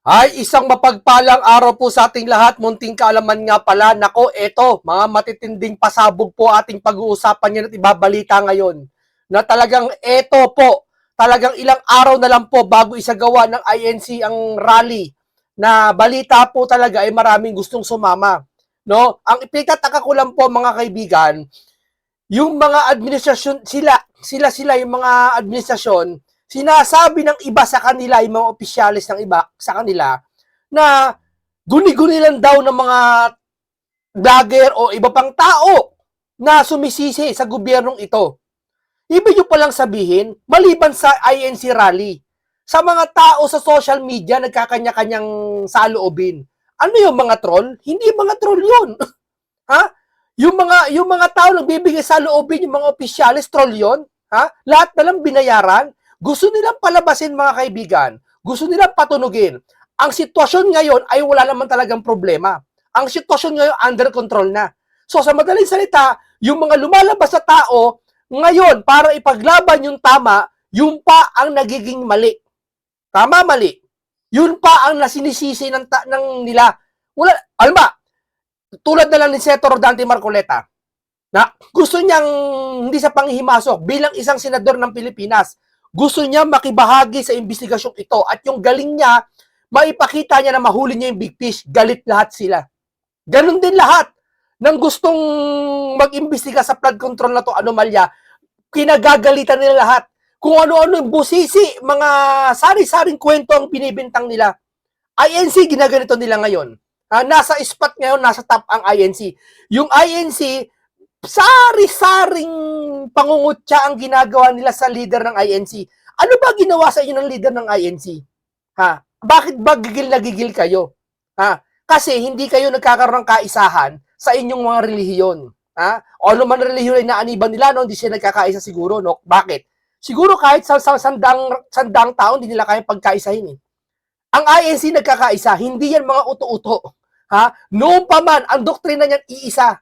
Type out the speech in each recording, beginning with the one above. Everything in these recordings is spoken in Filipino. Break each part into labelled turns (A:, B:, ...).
A: Ay, isang mapagpalang araw po sa ating lahat. Munting kaalaman nga pala. Nako, eto, mga matitinding pasabog po ating pag-uusapan yan at ibabalita ngayon. Na talagang eto po, talagang ilang araw na lang po bago isagawa ng INC ang rally. Na balita po talaga ay maraming gustong sumama. No? Ang ipinataka ko lang po mga kaibigan, yung mga administrasyon, sila yung mga administrasyon, sinasabi ng iba sa kanila, yung mga opisyalis ng iba sa kanila, na guni-guni lang daw ng mga vlogger o iba pang tao na sumisisi sa gobyernong ito. Ibig nyo palang sabihin, maliban sa INC rally, sa mga tao sa social media nagkakanya-kanyang saloobin. Ano yung mga troll? Hindi mga troll yun. Ha? Yung mga tao nagbibigay sa loobin, yung mga opisyalis, troll yun. Ha? Lahat na lang binayaran. Gusto nilang palabasin mga kaibigan. Gusto nilang patunugin. Ang sitwasyon ngayon ay wala naman talagang problema. Ang sitwasyon ngayon under control na. So sa madaling salita, yung mga lumalabas sa tao, ngayon para ipaglaban yung tama, yung pa ang nagiging mali. Tama, mali. Yun pa ang nasinisisi ng nila. Wala, alma, tulad na lang ni Senator Dante Marcoleta, na gusto niyang hindi sa panghihimasok bilang isang senador ng Pilipinas, gusto niya makibahagi sa investigasyong ito at yung galing niya, maipakita niya na mahuli niya yung big fish, galit lahat sila. Ganon din lahat ng gustong mag-imbestiga sa flood control na to anomalya, kinagagalitan nila lahat. Kung ano-ano yung busisi, mga sari-saring kwento ang binibintang nila. INC, ginaganito nila ngayon. Nasa spot ngayon, nasa top ang INC. Yung INC, sari-saring pangungutya ang ginagawa nila sa leader ng INC. Ano ba ginawa sa inyo ng leader ng INC? Bakit ba gigil na gigil kayo? Kasi hindi kayo nagkakaroon ng kaisahan sa inyong mga relihiyon. O ano man relihiyon ay naaniban nila, no? Hindi sila nagkakaisa siguro. No? Bakit? Siguro kahit sa sandang taon, hindi nila kayang pagkaisahin. Ang INC nagkakaisa, hindi yan mga uto-uto. Noon pa man, ang doktrina niyan iisa.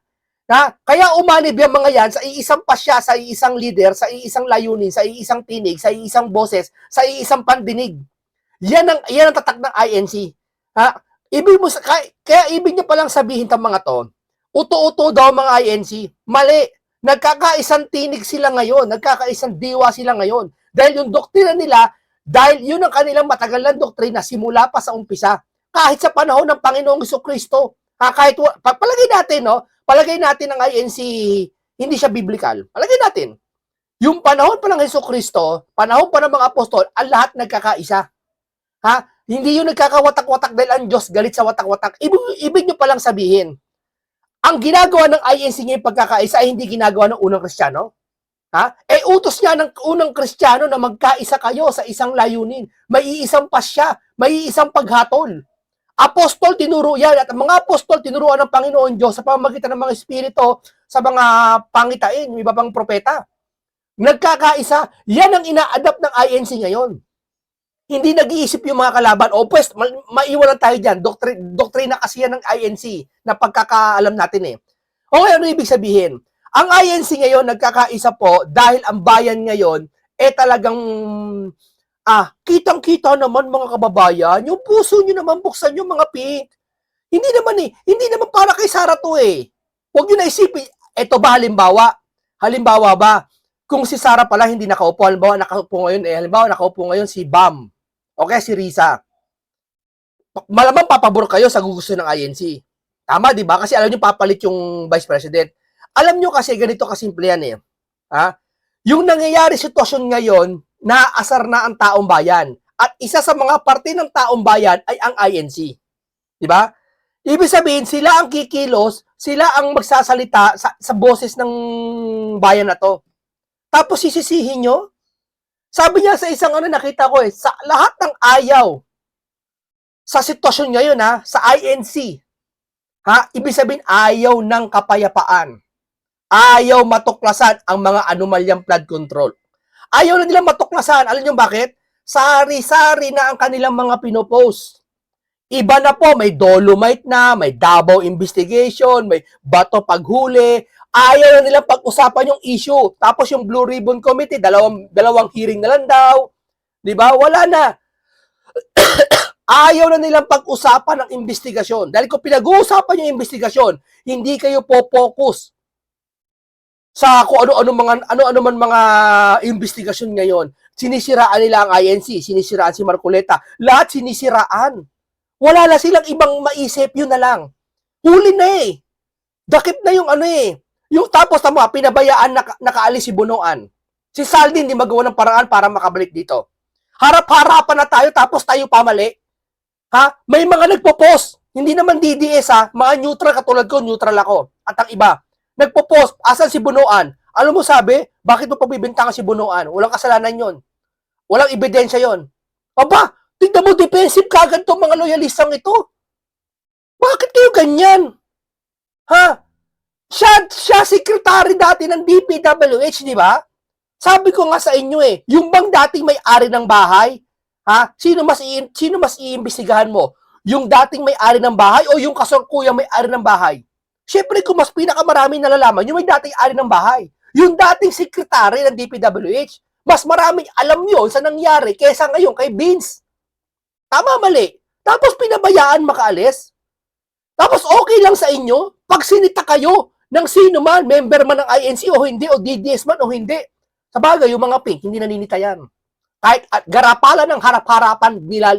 A: Kaya umanib yung mga yan sa iisang pasya, sa iisang leader, sa iisang layunin, sa iisang tinig, sa iisang boses, sa iisang pandinig. Yan ang tatak ng INC. Kaya ibig niyo palang sabihin ng mga to, uto-uto daw mga INC. Mali. Nagkakaisang tinig sila ngayon, nagkakaisang diwa sila ngayon. Dahil yung doktrina nila, dahil yun ang kanilang matagal na doktrina simula pa sa umpisa. Kahit sa panahon ng Panginoong Jesucristo. Kahit palagay natin ang INC hindi siya biblical. Palagay natin. Yung panahon pa ng Jesucristo, panahon pa ng mga apostol, ang lahat nagkakaisa. Hindi yung nagkakawatak-watak dahil ang Diyos galit sa watak-watak. Ibig nyo palang sabihin, ang ginagawa ng INC ngayong pagkakaisa ay hindi ginagawa ng unang Kristiyano? Utos niya ng unang Kristiyano na magkaisa kayo sa isang layunin. May iisang pasya, may iisang paghatol. Apostol, tinuro yan. At ang mga apostol, tinuruan ng Panginoon Diyos sa pamamagitan ng mga espiritu sa mga pangitain, yung iba pang propeta. Nagkakaisa, yan ang ina-adapt ng INC ngayon. Hindi nag-iisip yung mga kalaban. O pues, maiwanan tayo dyan. Doktrina kasi yan ng INC na pagkakaalam natin Okay, ano ibig sabihin? Ang INC ngayon nagkakaisa po dahil ang bayan ngayon talagang kitang-kita naman mga kababayan, yung puso nyo naman buksan yung mga pink. Hindi naman para kay Sara to Huwag nyo na isipin, eto ba halimbawa ba, kung si Sara pala hindi nakaupo, halimbawa nakaupo ngayon si Bam, okay, si Risa. Malamang papabor kayo sa gusto ng INC. Tama, di ba? Kasi alam nyo papalit yung Vice President. Alam nyo kasi ganito kasimple yan Yung nangyayari sitwasyon ngayon, naasar na ang taong bayan. At isa sa mga parte ng taong bayan ay ang INC. Di ba? Ibig sabihin, sila ang kikilos, sila ang magsasalita sa boses ng bayan na to. Tapos sisisihin nyo? Sabi niya sa isang nakita ko sa lahat ng ayaw sa sitwasyon ngayon sa INC, ibig sabihin ayaw ng kapayapaan. Ayaw matuklasan ang mga anomalyang flood control. Ayaw na nilang matuklasan. Alam niyo bakit? Sari-sari na ang kanilang mga pinopost. Iba na po, may Dolomite na, may Davao investigation, may bato paghuli. Ayaw na nilang pag-usapan yung issue. Tapos yung Blue Ribbon Committee, dalawang hearing na lang daw. Di ba? Wala na. Ayaw na nilang pag-usapan ng investigasyon. Dahil kung pinag-uusapan yung investigasyon, hindi kayo po-focus sa kung ano-ano man mga investigasyon ngayon. Sinisiraan nila ang INC, sinisiraan si Marcoleta, lahat sinisiraan. Wala na silang ibang maisip, yun na lang. Huli na eh. Dakip na yung ano eh. Yung tapos tama, pinabayaan nakaalis si Bunuan. Si Saldi hindi magawa ng paraan para makabalik dito. Harap-harapan na tayo tapos tayo pamali. Ha? May mga nagpo-post. Hindi naman DDS ha. Mga neutral katulad ko, neutral ako. At ang iba, nagpo-post. Asan si Bunuan? Alam mo sabi, bakit mo pabibintangan si Bunuan? Walang kasalanan yon. Walang ebidensya yon. Aba, tignan mo defensive kagad tong mga loyalistang ito. Bakit kayo ganyan? Ha? Siya secretary dati ng DPWH, di ba? Sabi ko nga sa inyo eh, yung bang dating may-ari ng bahay, ha? Sino mas iimbestigahan mo? Yung dating may-ari ng bahay o yung kasalukuyang may-ari ng bahay? Siyempre, kung mas pinakamaraming nalalaman, yung may dating ari ng bahay. Yung dating sekretary ng DPWH, mas maraming alam yun sa nangyari kesa ngayon kay Vince. Tama, mali. Tapos pinabayaan makaalis. Tapos okay lang sa inyo pag sinita kayo ng sino man, member man ng INC o hindi, o DDS man o hindi. Sa bagay, yung mga pink, hindi naninita yan. Kahit garapalan ng harap-harapan nila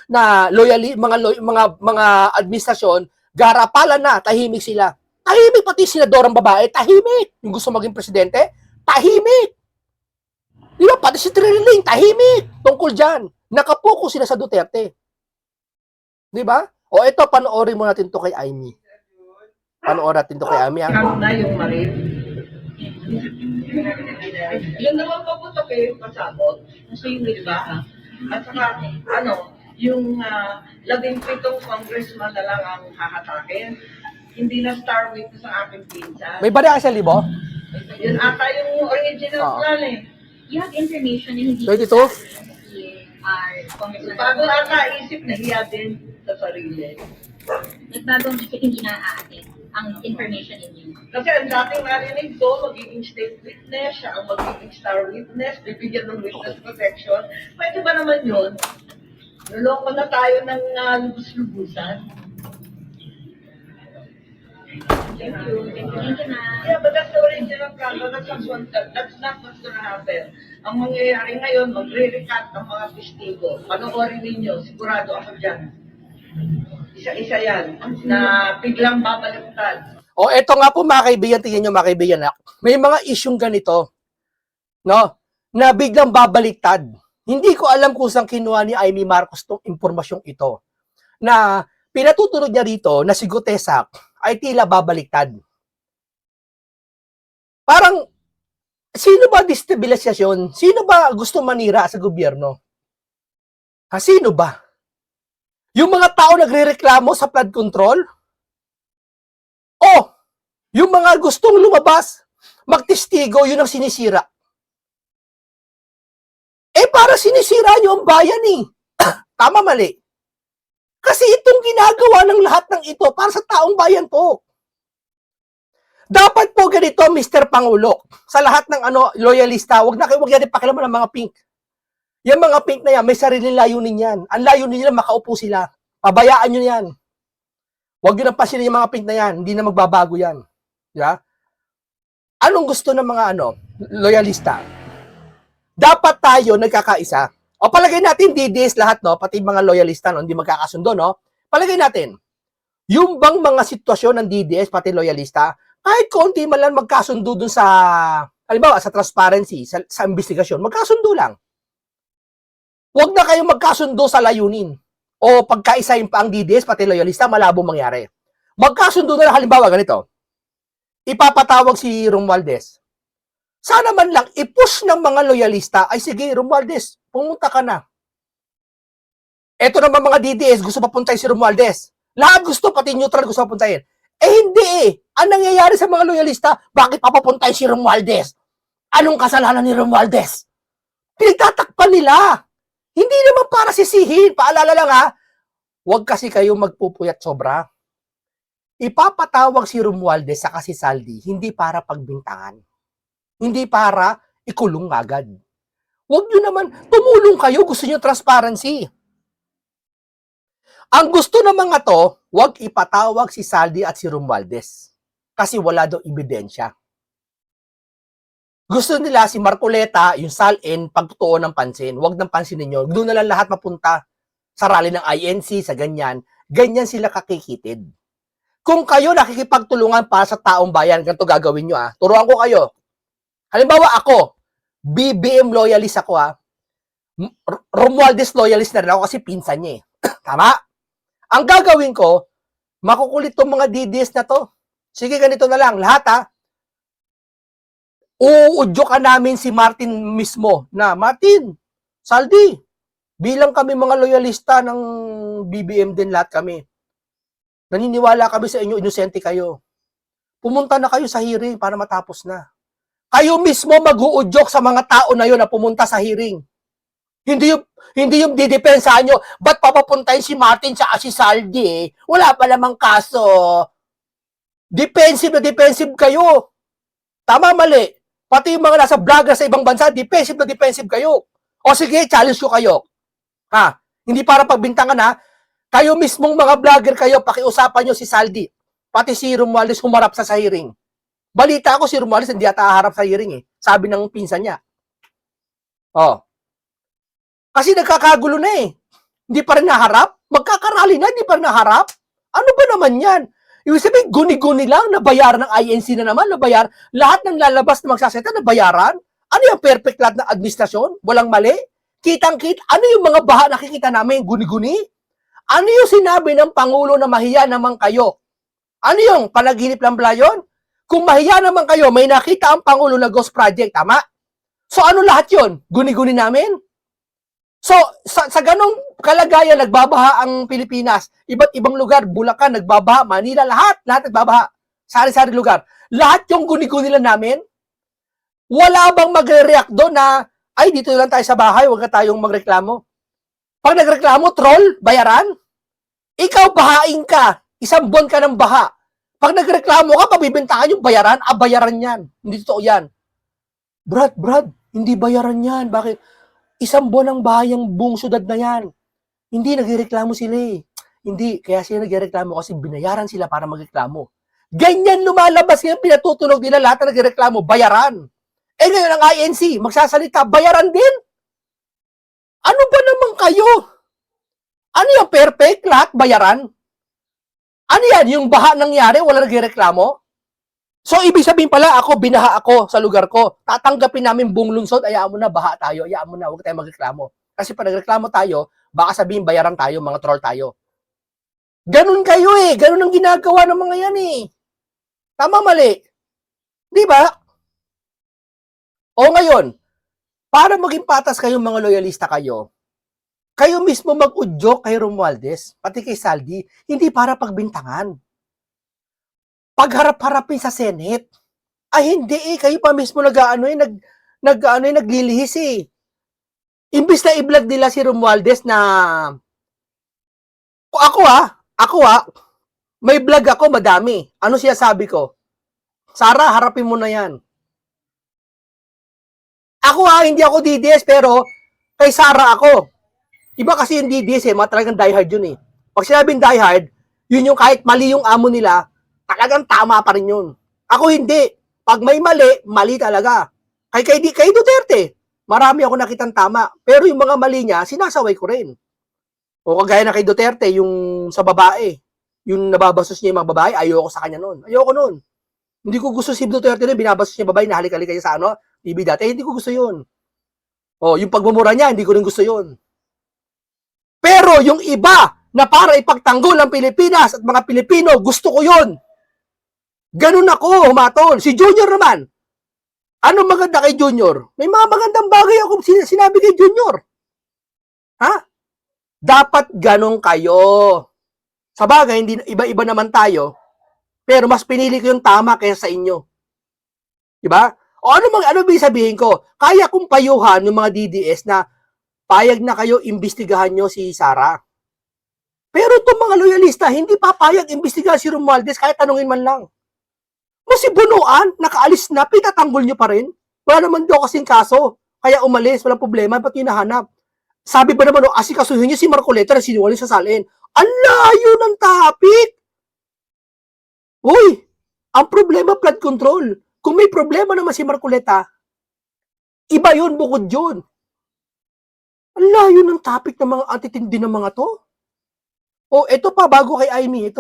A: na mga administrasyon, garapalan na, tahimik sila. Tahimik pati senadorang babae, tahimik. Yung gusto maging presidente, tahimik. Di ba? Pati si Trilling, tahimik. Tungkol dyan. Nakapokus sila sa Duterte. Di ba? O ito, panoorin mo natin to kay Amy. Panoorin natin to kay Amy.
B: Count na yung marit. Yun naman paputok eh, pasabot. Kasi yun, di ba? At saka, yung 17 congressman na lang ang hahatakin. Hindi na star witness ang aking pinsan.
A: May bari ka sa libo?
B: Yun ata yung original plan eh.
C: You have information na hindi
A: 22?
B: Bago ata isip, nahiya din sa sarili.
C: Nagbagong isip, hindi na-aatin ang information ninyo.
B: Kasi ang dating narinig ko, magiging state witness, siya ang magiging star witness, bibigyan ng witness protection. Pwede ba naman yun? Nuloko na tayo ng lubus-lubusan. Thank you.
C: Thank you, ma'am.
B: Yeah, but that's the original plan. That's not what's gonna happen. Ang mangyayari ngayon, magre-recant ang mga testigo. Panoorin ninyo, sigurado ako dyan. Isa-isa yan, na biglang babaliktad.
A: O eto nga po mga kaibigan, tingnan nyo mga kaibigan, may mga isyong ganito, no, na biglang babaliktad. Hindi ko alam kung saan kinuha ni Amy Marcos tong impormasyong ito. Na pinatutunod niya rito na si Gutesa ay tila babaliktad. Parang, sino ba destabilisasyon? Sino ba gusto manira sa gobyerno? Ha, sino ba? Yung mga tao nagrereklamo sa flood control? O, yung mga gustong lumabas, magtestigo, yun ang sinisira. Para sinisira nyo ang bayan eh. Tama, mali. Kasi itong ginagawa ng lahat ng ito para sa taong bayan to. Dapat po ganito, Mr. Pangulo, sa lahat ng loyalista, wag yan ipakilaman ng mga pink. Yung mga pink na yan, may sariling layunin yan. Ang layunin nila, makaupo sila. Pabayaan nyo yan. Huwag nyo nang pasinin yung mga pink na yan. Hindi na magbabago yan. Yeah? Anong gusto ng mga loyalista? Dapat tayo nagkakaisa. O palagay natin, DDS lahat, no? Pati mga loyalista, no? Hindi magkakasundo, no? Palagay natin, yung bang mga sitwasyon ng DDS, pati loyalista, kahit konti man lang magkasundo dun sa, halimbawa, sa transparency, sa investigasyon, magkasundo lang. Huwag na kayong magkasundo sa layunin. O pagkaisahin pa ang DDS, pati loyalista, malabo mangyari. Magkasundo na lang, halimbawa, ganito. Ipapatawag si Romualdez. Sana man lang, i-push ng mga loyalista, ay sige, Romualdez, pumunta ka na. Eto naman mga DDS, gusto papuntahin si Romualdez. Lahat gusto, pati neutral gusto papuntahin. Hindi eh. Ang nangyayari sa mga loyalista, bakit papapuntahin si Romualdez? Anong kasalanan ni Romualdez? Pinagtatakpan nila. Hindi naman para sisihin. Paalala lang ha, huwag kasi kayo magpupuyat sobra. Ipapatawag si Romualdez sa si Saldi, hindi para pagbintangan. Hindi para ikulong agad. Huwag nyo naman, tumulong kayo, gusto nyo transparency. Ang gusto ng mga to, huwag ipatawag si Saldi at si Romualdez. Kasi wala daw ebidensya. Gusto nila si Marcoleta, yung Salin, pagtutuon ng pansin. Huwag nang pansinin nyo. Doon na lang lahat mapunta sa rally ng INC, sa ganyan. Ganyan sila kakikitid. Kung kayo nakikipagtulungan para sa taong bayan, ganito gagawin nyo. Turuan ko kayo. Halimbawa ako, BBM loyalist ako. Romualdez loyalist na rin ako kasi pinsan niya. Tama? Ang gagawin ko, makukulit tong mga DDS na to. Sige, ganito na lang. Lahat uudyo ka namin si Martin mismo na, Martin, Saldi, bilang kami mga loyalista ng BBM din lahat kami. Naniniwala kami sa inyo, inosente kayo. Pumunta na kayo sa hearing para matapos na. Kayo mismo mag-uudyok sa mga tao na yun na pumunta sa hearing. Hindi yung didepensahan nyo, ba't papapuntahin si Martin sa si Saldi? Wala pa namang kaso. Defensive na defensive kayo. Tama, mali. Pati yung mga nasa vlogger sa ibang bansa, defensive na defensive kayo. O sige, challenge ko kayo. Hindi para pagbintangan kayo mismong mga vlogger kayo, pakiusapan nyo si Saldi. Pati si Romualdez humarap sa hearing. Balita ko si Romualdez hindi ata haharap sa hearing Sabi ng pinsan niya. Kasi nagkakagulo na Hindi pa rin naharap. Magkakarali na, hindi pa rin naharap. Ano ba naman yan? Ibig sabihin, guni-guni lang, nabayaran ng INC na naman, nabayaran. Lahat ng lalabas na magsaseta, nabayaran. Ano yung perfect lahat ng administrasyon? Walang mali? Kitang-kit, ano yung mga baha nakikita namin? Guni-guni? Ano yung sinabi ng Pangulo na mahiya naman kayo? Ano yung panaginip lang pala yun? Kung mahiya naman kayo, may nakita ang Pangulo na ghost project, tama? So ano lahat yun? Guni-guni namin? So, sa ganong kalagayan, nagbabaha ang Pilipinas. Iba't ibang lugar, Bulacan, nagbabaha, Manila, lahat nagbabaha. Sari-sari lugar. Lahat yung guni-guni lang namin. Wala bang magre-react doon na, ay, dito lang tayo sa bahay, huwag na tayong magreklamo. Pag nagreklamo, troll, bayaran. Ikaw, bahain ka. Isang buwan ka ng baha. Pag nagreklamo ka, pabibintangan yung bayaran, bayaran yan. Hindi totoo yan. Brad, hindi bayaran yan. Bakit? Isang buwan ang bahay ang buong syudad na yan. Hindi, nagreklamo sila Hindi, kaya sila nagreklamo kasi binayaran sila para magreklamo. Ganyan lumalabas ngayon, pinatutunog nila lahat na nagreklamo, bayaran. Ngayon ang INC, magsasalita, bayaran din. Ano ba naman kayo? Ano yung perfect lahat, bayaran? Ano yan, yung baha nangyari, wala nagreklamo? So, ibig sabihin pala, binaha ako sa lugar ko. Tatanggapin namin buong lungsod, ayaan mo na, baha tayo, ayaan mo na, huwag tayo magreklamo. Kasi pag nagreklamo tayo, baka sabihin bayaran tayo, mga troll tayo. Ganun kayo ganun ang ginagawa ng mga yan Tama, mali. Di ba? O ngayon, para maging patas kayong mga loyalista kayo mismo mag-udyok kay Romualdez, pati kay Saldi, hindi para pagbintangan. Pagharap-harapin sa Senate. Hindi kayo pa mismo naglilihis Imbis na i-vlog nila si Romualdez na ako may vlog ako madami. Ano siya sabi ko? Sara, harapin mo na yan. Ako hindi ako DDS pero kay Sara ako. Iba kasi yung DDS mga talagang diehard yun Pag sinabing diehard, yun yung kahit mali yung amo nila, talagang tama pa rin yun. Ako hindi. Pag may mali, mali talaga. Kay Duterte, marami ako nakitang tama. Pero yung mga mali niya, sinasaway ko rin. O kagaya na kay Duterte, yung sa babae, yung nababasos niya yung mga babae, ayoko sa kanya noon. Ayoko noon. Hindi ko gusto si Duterte na binabasos niya babae, nahalik-halik niya sa TV dati. Hindi ko gusto yun. Yung pagmumura niya, hindi ko rin gusto yun. Pero yung iba, na para ipagtanggol ang Pilipinas at mga Pilipino, gusto ko yun. Ganun ako, humatol. Si Junior naman. Ano maganda kay Junior? May mga magandang bagay ako sinabi kay Junior. Dapat ganun kayo. Sa bagay, hindi, iba-iba naman tayo. Pero mas pinili ko yung tama kaysa sa inyo. Diba? O ano ibig sabihin ko? Kaya kong payuhan yung mga DDS na payag na kayo, imbestigahan nyo si Sara. Pero itong mga loyalista, hindi papayag imbestigahan si Romualdez kahit tanungin man lang. Kasi bunuan, nakaalis na, pitatanggol nyo pa rin. Wala naman daw kasing kaso. Kaya umalis, walang problema, ba't hinahanap? Sabi ba naman, asikasuhin nyo si Marcoleta na sinungaling sa Salin. Ang layo ng topic! Uy, ang problema flood control. Kung may problema naman si Marcoleta, iba yun bukod yun. Ang layo ng topic ng mga atitindi ng mga to. Oh, ito pa bago kay Amy.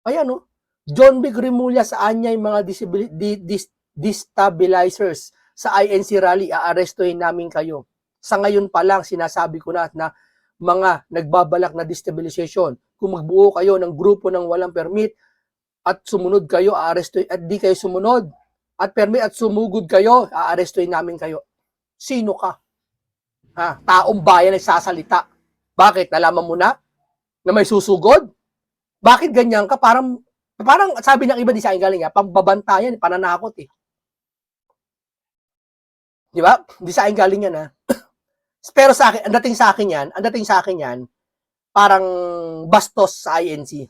A: Ayan, oh. John Vic Remulla sa anya yung mga destabilizers sa INC rally, aarestuhin namin kayo. Sa ngayon pa lang, sinasabi ko na mga nagbabalak na destabilization. Kung magbuo kayo ng grupo ng walang permit at sumunod kayo, aarestuhin, at di kayo sumunod, at permit at sumugod kayo, aarestuhin namin kayo. Sino ka? Ha? Taong bayan nagsasalita. Bakit? Nalaman mo na may susugod? Bakit ganyan ka? Parang sabi ng iba, di sa akin galing, pambabantayan, pananakot eh. Di ba? Di sa akin galing yan, ha? Pero sa akin, ang dating sa akin yan, parang bastos sa INC.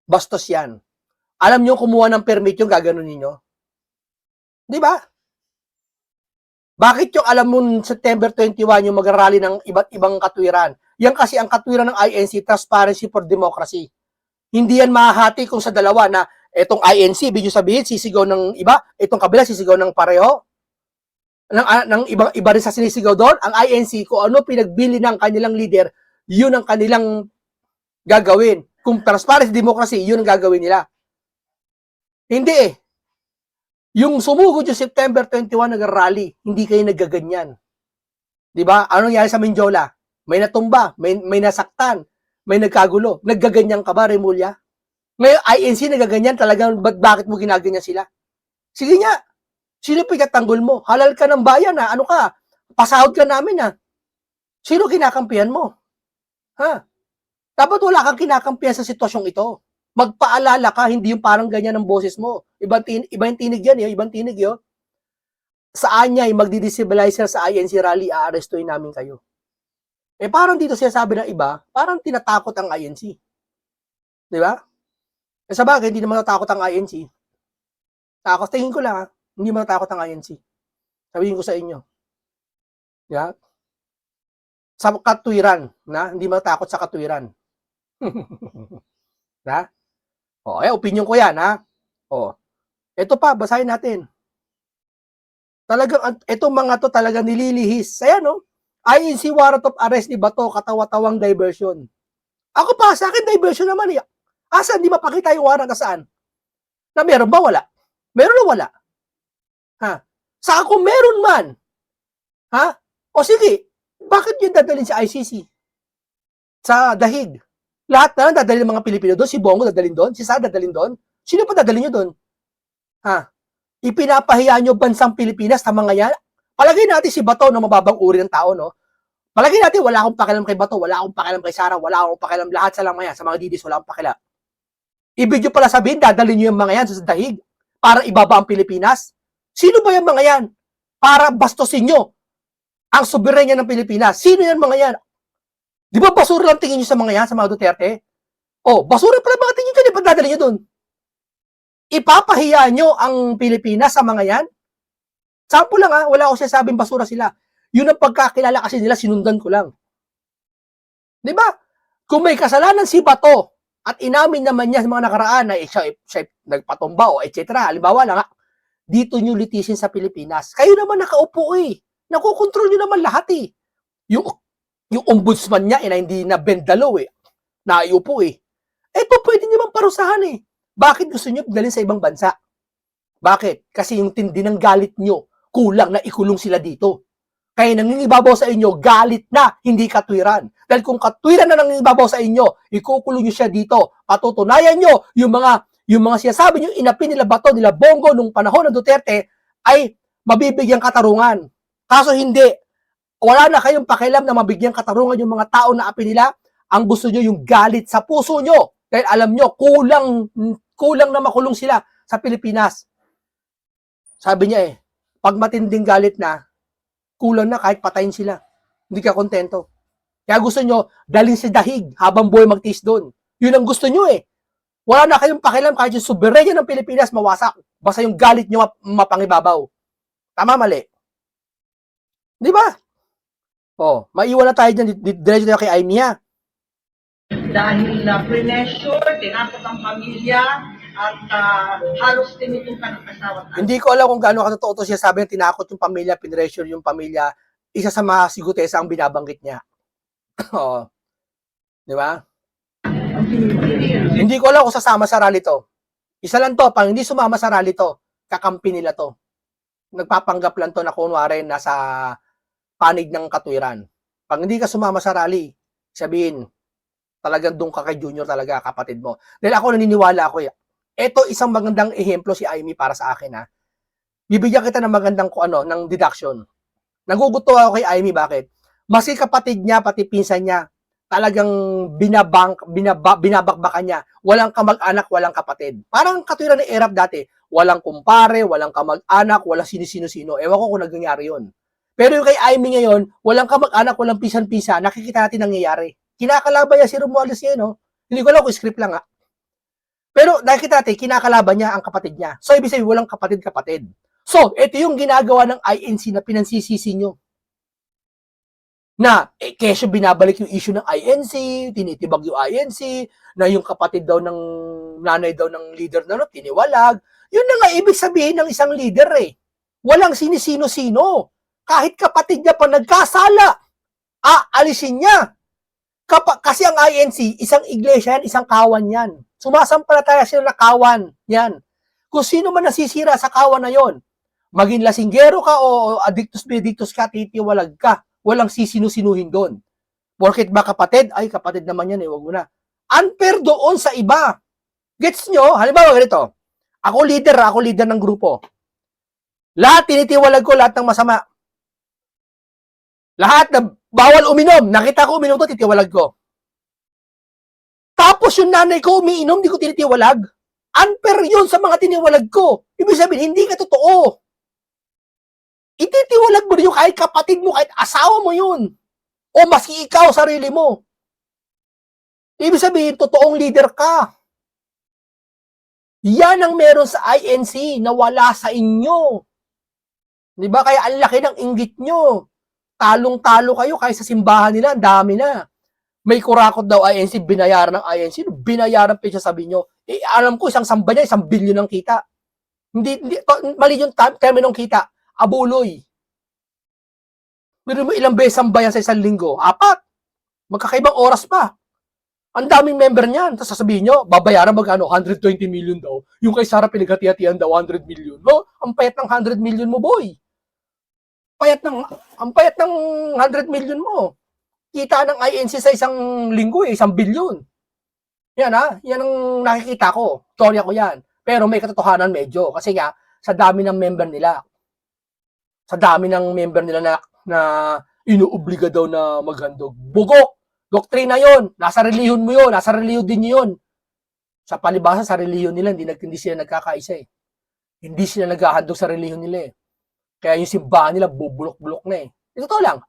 A: Bastos yan. Alam nyo, kumuha ng permit yung gaganon ninyo. Di ba? Bakit yung alam mo September 21 yung mag-rally ng iba't ibang katwiran? Yan kasi ang katwiran ng INC, Transparency for Democracy. Hindi yan mahahati kung sa dalawa na etong INC, ibig sabihin, sisigaw ng iba, itong kabila, sisigaw ng pareho. Ng iba rin sa sinisigaw doon, ang INC, kung ano pinagbili ng kanilang leader, yun ang kanilang gagawin. Kung Transparency Democracy, yun ang gagawin nila. Hindi eh. Yung sumugod yung September 21 nag-rally, hindi kayo nagaganyan. Di ba? Anong nangyari sa Mindiola? May natumba, may nasaktan, may nagkagulo. Naggaganyan ka ba, Remulla? Ngayon, INC nagaganyan talagang, bakit mo ginaganyan sila? Sige nga, sino pinatanggol mo? Halal ka ng bayan, ha? Ano ka? Pasahod ka namin, ha? Sino kinakampihan mo? Ha? Dapat wala kang kinakampihan sa sitwasyong ito. Magpaalala ka, hindi yung parang ganyan ang boses mo. Ibang tinig yan, ibang tinig yun. Saan niya, magdi-destabilizer sa INC rally, aarestuhin namin kayo. Eh parang dito siya sabi ng iba, parang tinatakot ang INC. Di ba? Eh sa bagay, hindi naman natakot ang INC. Takot, tingin ko lang, ha? Hindi naman natakot ang INC. Sabihin ko sa inyo. Di ba? Sa katwiran, hindi naman natakot sa katwiran. Ha? O, opinion ko yan, ha? O, ito pa, basahin natin. Talagang, itong mga to talagang nililihis. Ayan, no? INC warrant of arrest ni Bato, katawa-tawang diversion. Ako pa, sa akin diversion naman eh. Asa, hindi mapakita yung warrant na saan? Na meron ba? Wala. Meron o wala? Ha? Sa ako meron man. Ha? O sige, bakit yung dadalhin sa ICC? Sa dahig? Lahat na lang dadalhin ng mga Pilipino doon. Si Bongo dadalhin doon. Si Sa dadalhin doon. Sino pa dadalhin nyo doon? Ha? Ipinapahiya nyo bansang Pilipinas sa mga yan? Palagay natin si Bato na mababang uri ng tao, no? Palagay natin wala akong pakialam kay Bato, wala akong pakialam kay Sara, wala akong pakialam lahat sa lang yan, sa mga didis, wala akong pakialam. Ibig nyo pala sabihin, dadalhin nyo yung mga yan sa dahig para ibaba ang Pilipinas? Sino ba yung mga yan? Para bastosin nyo ang soberenya ng Pilipinas. Sino yan mga yan? Di ba basura lang tingin nyo sa mga yan, sa mga Duterte? Oh, basura pala mga tingin nyo, di ba dadalhin nyo doon? Ipapahiya nyo ang Pilipinas sa mga yan? Sample lang ha, wala ko sinasabing basura sila. Yun ang pagkakilala kasi nila, sinundan ko lang. Di ba? Kung may kasalanan si Bato at inamin naman niya sa mga nakaraan na siya nagpatumba o etc. Halimbawa lang ha, dito nyo litisin sa Pilipinas. Kayo naman nakaupo eh. Nakukontrol nyo naman lahat eh. Yung ombudsman niya na hindi na bendalo eh. Naiupo eh. Ito pwede naman parusahan eh. Bakit gusto nyo dalhin sa ibang bansa? Bakit? Kasi yung tindi ng galit nyo, kulang na ikulong sila dito. Kaya nangingibabaw sa inyo, galit na, hindi katwiran. Dahil kung katwiran na nangingibabaw sa inyo, ikukulong nyo siya dito. Patutunayan nyo yung mga sinasabi nyo, inapin nila Bato, nila Bongo nung panahon ng Duterte, ay mabibigyan katarungan. Kaso hindi. Wala na kayong pakialam na mabigyan katarungan yung mga tao na api nila. Ang gusto nyo yung galit sa puso nyo. Dahil alam nyo, kulang na makulong sila sa Pilipinas. Sabi niya eh, pag matinding galit na, kulang na kahit patayin sila. Hindi ka kontento. Kaya gusto nyo, dalhin si dahig habang buhay magtiis doon. Yun ang gusto nyo eh. Wala na kayong pakialam kahit yung soberenya ng Pilipinas mawasak. Basta yung galit nyo mapangibabaw. Tama, mali. Di ba? Oh, maiwan na tayo dyan. Diretso tayo kay Aimia.
B: dahil pressure, tinakot ang pamilya, at halos tinutukan ng asawa at anak.
A: Hindi ko alam kung gaano katotoo to siya sabi na tinakot yung pamilya, pinressure yung pamilya. Isa sa mga sigutesa ang binabanggit niya. Oo. Di ba? Hindi ko alam kung sasama sa rally to. Isa lang to, pang hindi sumama sa rally to, kakampi nila to. Nagpapanggap lang to na kunwari nasa panig ng katwiran. Pag hindi ka sumama sa rally, sabihin, talagang doon ka kay Junior talaga, kapatid mo. Dahil ako naniniwala ako, ito isang magandang ehemplo si Amy para sa akin, ha. Bibigyan kita ng magandang ng deduction. Naguguto ako kay Amy, bakit? Maski kapatid niya, pati pinsan niya, talagang binabakbakan niya. Walang kamag-anak, walang kapatid. Parang katwiran ni Erap dati. Walang kumpare, walang kamag-anak, walang sino-sino-sino. Ewan ko kung nangyayari yun. Pero yung kay Amy ngayon, walang kamag-anak, walang pisan-pisa, nakikita natin nangyayari. Kinakalaban niya si Romualdez ngayon, no? Hindi ko alam kung script lang, ha. Pero nakikita natin, kinakalaban niya ang kapatid niya. So, ibig sabihin, walang kapatid-kapatid. So, ito yung ginagawa ng INC na pinansisisi nyo. Na, kesyo binabalik yung issue ng INC, tinitibag yung INC, na yung kapatid daw ng nanay daw ng leader na tiniwalag. Yun na nga ibig sabihin ng isang leader, eh. Walang sinisino-sino. Kahit kapatid niya pa nagkasala, alisin niya. Kasi ang INC, isang iglesia yan, isang kawan yan. Sumasampalataya sila na kawan yan. Kung sino man nasisira sa kawan na yon, maging lasinggero ka o addictus ka, titiwalag ka. Walang sisinu-sinuhin doon. Porket ba kapatid? Ay, kapatid naman yan, wag mo na. Unfair doon sa iba. Gets nyo? Halimbawa, ganito. Ako leader ng grupo. Lahat tinitiwalag ko, lahat ng masama. Lahat na bawal uminom. Nakita ko uminom to, titiwalag ko. Tapos yung nanay ko umiinom, di ko tinitiwalag. Unfair yun sa mga tiniwalag ko. Ibig sabihin, hindi ka totoo. Ititiwalag mo rin yung kahit kapatid mo, kahit asawa mo yun. O maski ikaw, sarili mo. Ibig sabihin, totoong leader ka. Yan ang meron sa INC na wala sa inyo. Di ba? Kaya ang laki ng inggit nyo. Talong-talo kayo kahit sa simbahan nila, ang dami na. May kurakot daw INC, binayaran ng INC. Binayaran pa siya, sabi nyo. Alam ko, isang samba niya, 1 bilyon ng kita. Hindi mali yung terminong kita. Abuloy. Pero mo ilang beses samba yan sa isang linggo? 4. Magkakaibang oras pa. Ang daming member niyan. Tapos sasabihin nyo, babayaran magkano? 120 million daw. Yung kay Sara pinaghati-hatian daw, 100 million. No? Ang payat ng 100 million mo, boy. Ang payat ng 100 million mo. Kita ng INC sa isang linggo, 1 bilyon. Yan, ha? Yan ang nakikita ko. Storya ko yan. Pero may katotohanan medyo. Kasi nga, sa dami ng member nila. Sa dami ng member nila na inuobliga daw na maghandog. Bugok! Doktrina yon, nasa reliyon mo yon, nasa reliyon din yun. Sa palibasa, sa reliyon nila, hindi sila nagkakaisa, eh. Hindi sila naghahandog sa reliyon nila, eh. Kaya yung simbahan nila, bubulok-bulok na, eh. Ito to lang.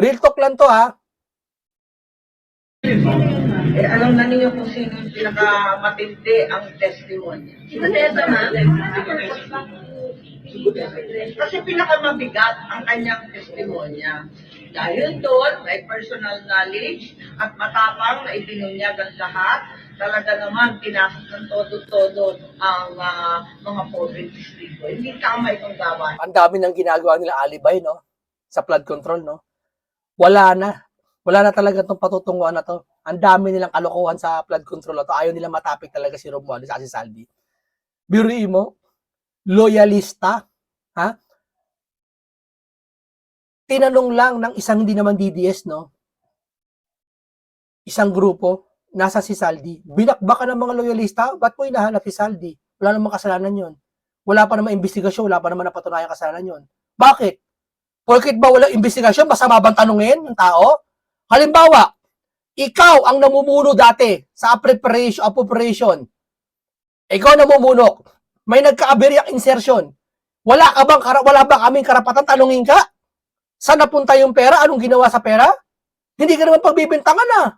A: Real talk lang to, ha.
B: Alam na ninyo kung sino yung pinakamatindi ang testimony.
C: Sino Tessa, ma'am?
B: Kasi pinakamabigat ang kanyang testimonya. Dahil doon, may personal knowledge at matapang na ibinunyag ang lahat. Talaga naman, pinasok ng todo-todo ang mga pobre testigo. Hindi tama itong gawa.
A: Ang dami ng ginagawa nila alibay, no? Sa flood control, no? Wala na. Wala na talaga itong patutunguhan na to. Ang dami nilang kalokohan sa flood control na to. Ayaw nila matapik talaga si Romualdez at si Saldi. Biruin mo, loyalista, ha? Tinanong lang ng isang hindi naman DDS, no? Isang grupo, nasa si Saldi. Binakbakan ng mga loyalista, ba't mo hinahanap si Saldi? Wala namang kasalanan yon. Wala pa namang investigasyon, wala pa naman napatunayang kasalanan yon. Bakit? Porket ba walang investigasyon, masama bang tanungin ng tao? Halimbawa, ikaw ang namumuno dati sa appropriation. Ikaw namumuno. May nagka-aberyak insertion. Wala bang kaming karapatan tanungin ka? Saan napunta yung pera? Anong ginawa sa pera? Hindi ka naman pagbibintangan, na.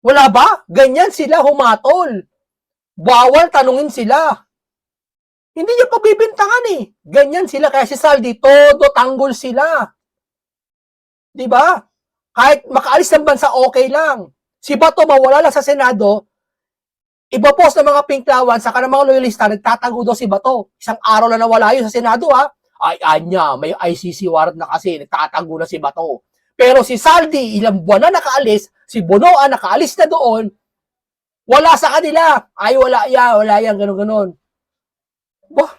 A: Wala ba? Ganyan sila humatol. Bawal tanungin sila. Hindi niya pagbibintangan, eh. Ganyan sila. Kaya si Saldi, todo tanggol sila. Diba? Kahit makaalis ng bansa, okay lang. Si Bato mawala lang sa Senado, ipopost ng mga pinklawan sa kanang mga loyalista, nagtatago daw si Bato. Isang araw na nawala yun sa Senado, ha? Ay, anya, may ICC warrant na kasi, nagtatago na si Bato. Pero si Saldi, ilang buwan na nakaalis, si Bonoan, nakaalis na doon, wala sa kanila. Ay, wala yan, ganun-ganun. Bah,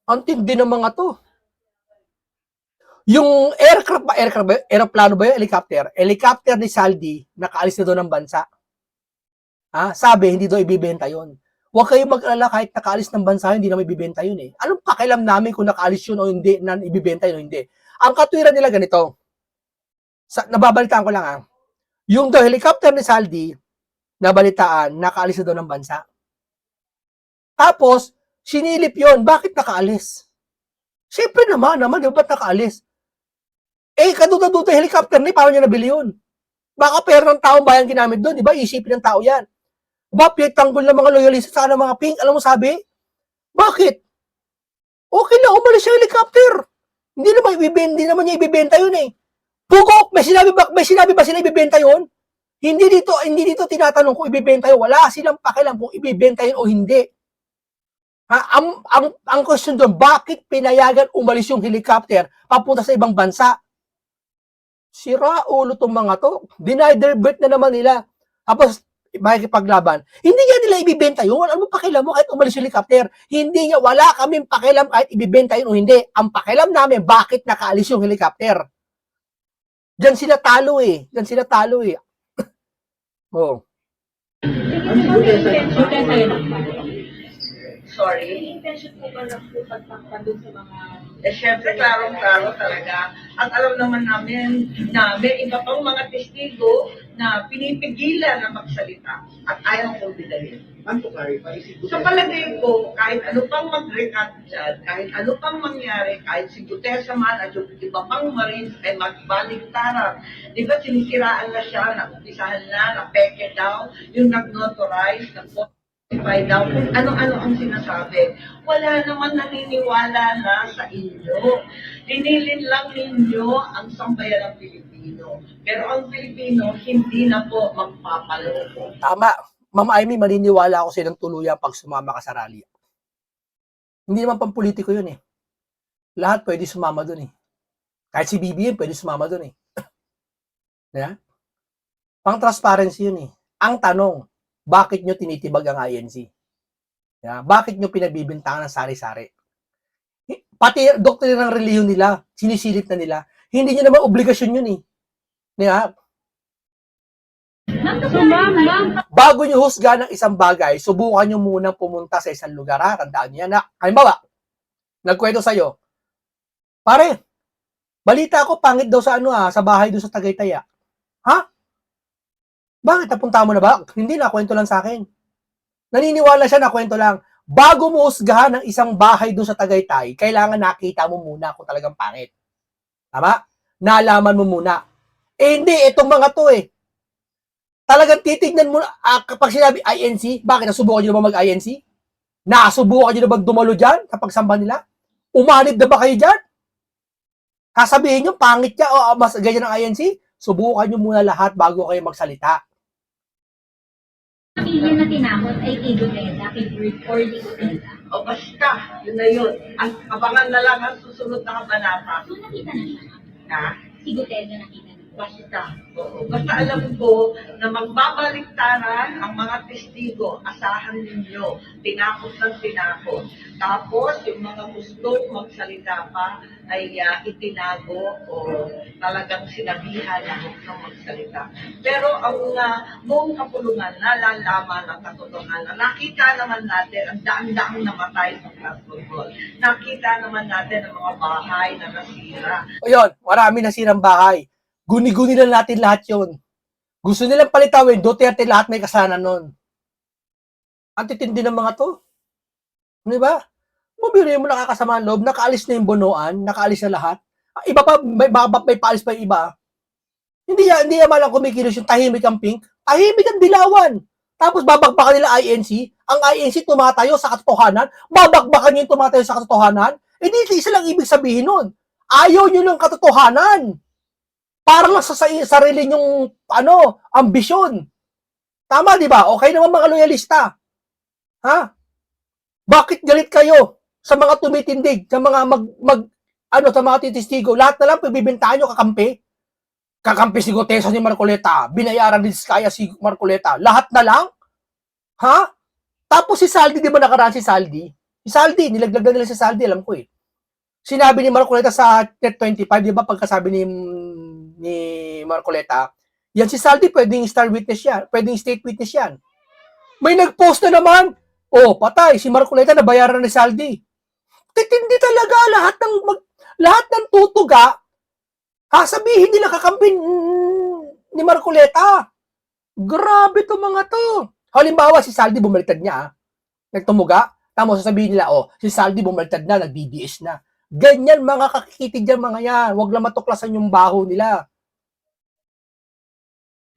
A: ang tindi ng mga to. Yung aeroplano ba yung helicopter? Helicopter ni Saldi, nakaalis na doon ng bansa. Sabi, hindi daw ibibenta yun. Huwag kayong mag-alala kahit nakaalis ng bansa, hindi na may ibibenta yun eh. Anong pakialam namin kung nakaalis yun o hindi, na ibibenta yun o hindi? Ang katwiran nila ganito, nababalitaan ko lang yung daw helicopter ni Saldi, nabalitaan, nakaalis na daw ng bansa. Tapos, sinilip yun, bakit nakaalis? Siyempre naman, di ba ba't nakaalis? Kaduda-duda helicopter ni, paano niya nabili yun? Baka pera ng taong bayan ginamit doon, di ba? Isipin ng tao yan. Ba, tanggol ng mga loyalista sa ng mga pink. Alam mo sabi? Bakit? Okay na, umalis yung helicopter. Hindi naman niya ibibenta yun eh. Pugok, may sinabi ba sila ibibenta yun? Hindi dito tinatanong kung ibibenta yun. Wala silang pakialam kung ibibenta yun o hindi. Ang question doon, bakit pinayagan umalis yung helicopter papunta sa ibang bansa? Sira ulo tong mga to. Deny their birth na naman nila. Tapos, makikipaglaban. Hindi nga nila ibibenta yun. Ano pakialam mo kahit umalis yung helicopter? Hindi nga, wala kaming pakialam kahit ibibenta yun o hindi. Ang pakialam namin, bakit nakaalis yung helicopter? Diyan sila talo eh. Oh.
B: Sorry.
C: Intention po ba na po pagtakpan dun sa mga...
B: Syempre, klarong-klaro talaga. At alam naman namin na may iba pang mga testigo na pinipigilan na magsalita at ayaw kong bidalhin.
D: To clarify,
B: Sa palagay ko, kahit ano pang mag-recant dyan, kahit ano pang mangyari, kahit si Gutesa man at yung iba pang Marines ay magbaligtaran. Di ba sinisiraan na siya, nakumpisahan na peke daw, yung nag-notarize, nag-notify daw, kung ano-ano ang sinasabi. Wala naman naniniwala na sa inyo. Linilin lang ninyo ang sambayan ng Pilipino. Pero ang Pilipino, hindi na po magpapaloko.
A: Tama. Ma'am Amy, maniniwala ako sa ng tuluyan pag sumama ka sa rally. Hindi naman pampolitiko yun eh. Lahat pwede sumama dun eh. Kahit si BBM pwede sumama dun eh. Yeah? Pang transparency yun eh. Ang tanong, bakit nyo tinitibag ang INC? Yeah? Bakit nyo pinagbibintangan ng sari-sari? Pati doktrina ng reliyon nila, sinisilip na nila. Hindi nyo naman obligasyon yun eh. Yeah? Bago nyo husga ng isang bagay, subukan nyo munang pumunta sa isang lugar. Tandaan nyo yan na, halimbawa, nagkwento sa'yo, pare, balita ko, pangit daw sa sa bahay doon sa Tagaytay. Ha? Bakit? Napunta mo na ba? Hindi na, kwento lang sa akin. Naniniwala siya na kwento lang. Bago mo husgahan ng isang bahay doon sa Tagaytay, kailangan nakita mo muna kung talagang pangit. Tama? Nalaman mo muna. Hindi, itong mga to talagang titignan mo, kapag sinabi INC, bakit nasubukan nyo na ba mag-INC? Nasubukan nyo na ba dumalo dyan sa pagsamba nila? Umanib na ba kayo dyan? Kasabihin nyo, pangit niya, o mas ganyan ang INC? Subukan nyo muna lahat bago kayo magsalita.
C: Pamilya na tinakot ay kay Gutesa, kay Ruth, or kay Gutesa.
B: O basta, yun na yun. Ang abangan na lang ang susunod na kabanata.
C: So nakita na siya.
B: Na?
C: Si Gutesa nakita na.
B: Basta. Oo. Basta alam ko na magbabaliktaran ang mga testigo. Asahan ninyo. Tinakot ng tinakot. Tapos, yung mga gusto magsalita pa ay itinago o talagang sinabihan na huwag nang magsalita. Pero ang buong kapulungan, nalalaman ng katotohanan. Nakita naman natin ang daan-daang namatay sa class football. Nakita naman natin ang mga bahay na nasira.
A: O yun, marami nasirang bahay. Guni-guni lang natin lahat yun. Gusto nilang palitawin, Duterte lahat may kasalanan nun. Ang titindi ng mga to. Di ba? Mabiri mo nakakasama ang loob, nakaalis na yung Bonoan, nakaalis na lahat. Iba pa, may paalis pa yung iba. Hindi yan malang kumikilos yung tahimik ang pink. Tahimik ang dilawan. Tapos babagbakan nila INC. Ang INC tumatayo sa katotohanan. Babagbakan nyo yung tumatayo sa katotohanan. Hindi isa lang ibig sabihin nun. Ayaw nyo ng katotohanan. Para lang sa sarili nyong ambisyon. Tama, di ba? Okay naman mga loyalista. Ha? Bakit galit kayo sa mga tumitindig, sa mga sa mga titistigo? Lahat na lang pagbibintahan nyo kakampi. Kakampi si Gutesa ni Marcoleta. Binayaran din kaya si Marcoleta. Lahat na lang? Ha? Tapos si Saldi, di ba nakaraan si Saldi? Si Saldi, nilaglag na nila si Saldi, alam ko eh. Sinabi ni Marcoleta sa Net25, di ba, pagkasabi ni Marcoleta, yan si Saldi, pwedeng star witness yan, pwedeng state witness yan. May nag-post na naman, patay, si Marcoleta nabayaran ni Saldi. Titindi talaga, lahat ng tutuga, sabihin nila kakampi ni Marcoleta. Grabe to mga to. Halimbawa, si Saldi bumaliktad niya, nagtumuga, tapos sasabihin nila, si Saldi bumaliktad na, nag-BDS na. Ganyan mga kakikitig dyan mga yan. Huwag lang matuklasan yung baho nila.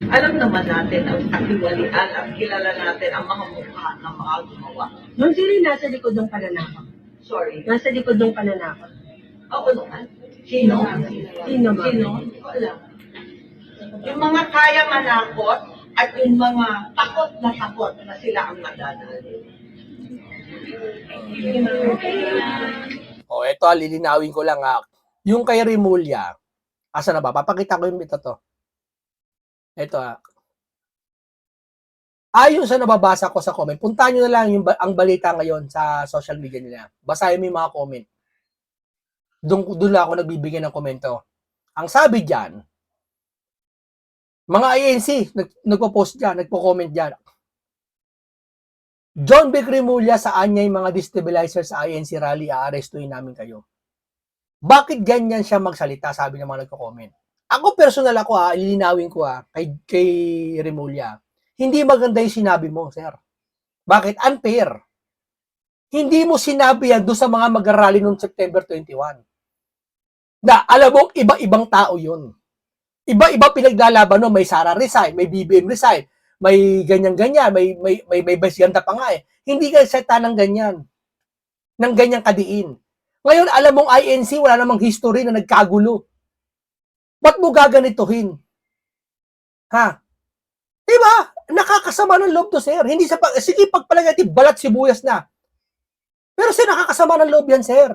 B: Alam naman natin ang katiwalian at kilala natin ang mga mukha ng mga gumawa.
D: Ma'am, sino yung nasa likod ng pananakot?
B: Sorry.
D: Nasa likod ng pananakot.
B: Oo naman. Sino?
D: Sino, ma'am?
B: Sino? Wala. Yung mga kaya manakot at yung mga takot na sila ang madadali.
A: Ito lilinawin ko lang yung kay Remulla, asa na ba? Papakita ko yung ito to. Ito ayon sa nababasa ko sa comment, puntahan nyo na lang ang balita ngayon sa social media nila. Basahin mo yung mga comment. Doon ako nagbibigay ng komento. Ang sabi dyan, mga INC, nagpo-post dyan, nagpo-comment dyan. John Vic Remulla sa anyay mga destabilizer sa INC rally, aarestuhin namin kayo. Bakit ganyan siya magsalita, sabi ng mga nagko-comment. Ako personal ako lilinawin ko kay Remulla. Hindi maganda yung sinabi mo, sir. Bakit? Unfair. Hindi mo sinabi yan doon sa mga mag-rally noong September 21. Na alam mo, iba-ibang tao yun. Iba-iba pinaglalaban no, may Sara resign, may BBM resign, may ganyan-ganyan, may Basiganda pa nga eh. Hindi kayo seta ng ganyan. Ng ganyang kadiin. Ngayon, alam mong INC, wala namang history na nagkagulo. Ba't mo gaganituhin? Diba? Nakakasama ng loob to, sir. Hindi sige, pagpalagay, balat sibuyas na. Pero sir, nakakasama ng loob yan, sir.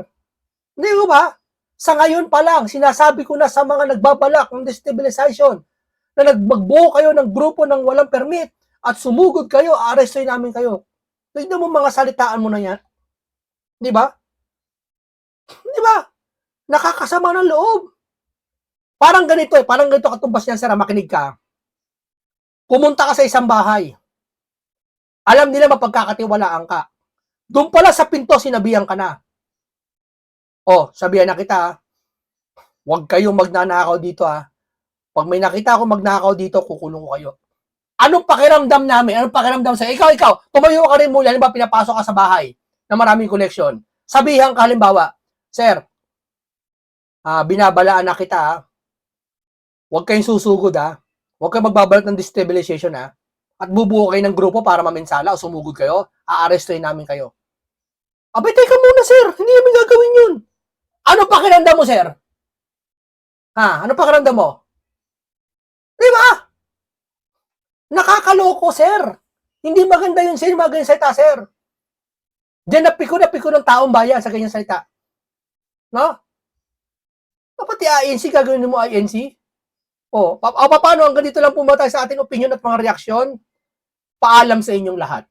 A: Hindi mo ba? Sa ngayon pa lang, sinasabi ko na sa mga nagbabalak ng destabilization, na nagbuo kayo ng grupo ng walang permit at sumugod kayo, arestoy namin kayo. Tignan mo mga salitaan mo na yan. Di ba? Di ba? Nakakasama ng loob. Parang ganito katumbas niyan, sir, makinig ka. Pumunta ka sa isang bahay. Alam nila mapagkakatiwalaan ka. Doon pala sa pinto, sinabihan ka na. Sabihan na kita, huwag kayong magnanakaw dito Pag may nakita ako magnakaw dito, kukulong ko kayo. Anong pakiramdam namin? Anong pakiramdam sa ikaw, tumayo ka rin mula, halimbawa pinapasok ka sa bahay na maraming koleksyon. Sabihan ka halimbawa, sir, binabalaan na kita Huwag kayong susugod Huwag kayong magbabalot ng destabilization At bubuo kayo ng grupo para maminsala o sumugod kayo, aarestuhin namin kayo. Abay, teka muna, sir. Hindi namin gagawin yun. Ano pakiramdam mo, sir? Ano pakiramdam mo? Diba? Nakakaloko, sir. Hindi maganda yun, sir. Maganda yung salita, sir. Diyan napiko ng taong bayan sa ganyang salita. No? Pati INC, gagawin mo INC? Paano hanggang dito lang pumatay sa ating opinion at mga reaksyon? Paalam sa inyong lahat.